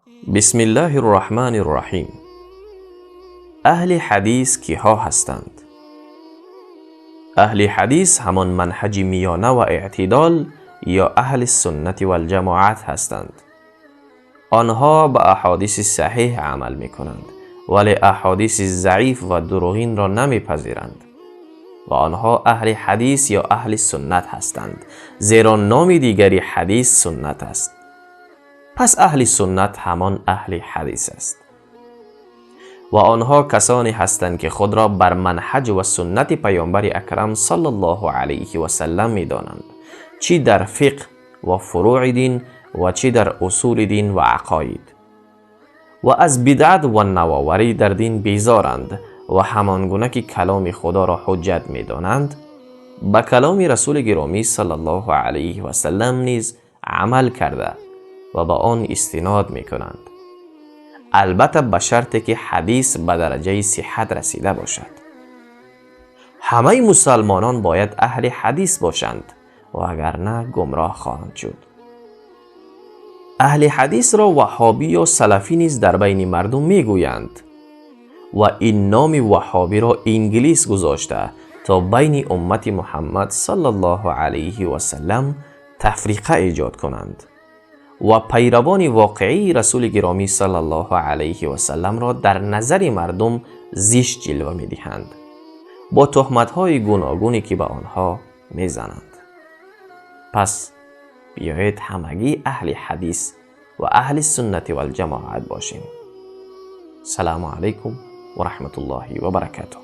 بسم الله الرحمن الرحیم. اهل حدیث کیها هستند؟ اهل حدیث همان منهج میانه و اعتدال یا اهل سنت و الجماعت هستند. آنها به احادیث صحیح عمل می کنند ولی احادیث ضعیف و دروغین را نمی پذیرند و آنها اهل حدیث یا اهل سنت هستند، زیرا نام دیگری حدیث سنت است. پس اهل سنت همان اهل حدیث است و آنها کسانی هستند که خود را بر منهج و سنت پیامبر اکرم صلی الله علیه و سلم می دانند، چی در فقه و فروع دین و چی در اصول دین و عقاید، و از بدعت و نوآوری در دین بیزارند و همانگونه که کلام خدا را حجت می دانند به کلام رسول گرامی صلی الله علیه و سلم نیز عمل کرده و به آن استناد می کنند، البته به شرطی که حدیث به درجه صحت رسیده باشد. همه مسلمانان باید اهل حدیث باشند و اگر نه گمراه خواهند شد. اهل حدیث را وهابی یا سلفی نیز در بین مردم می گویند و این نام وهابی را انگلیس گذاشته تا بین امت محمد صلی الله علیه و سلم تفریقه ایجاد کنند و پیروان واقعی رسول گرامی صلی الله علیه و سلم را در نظر مردم زشت جلوه می دهند با تهمت‌های گوناگونی که به آنها می زنند. پس بیایید همگی اهل حدیث و اهل سنت و الجماعت باشیم. سلام علیکم و رحمت الله و برکاته.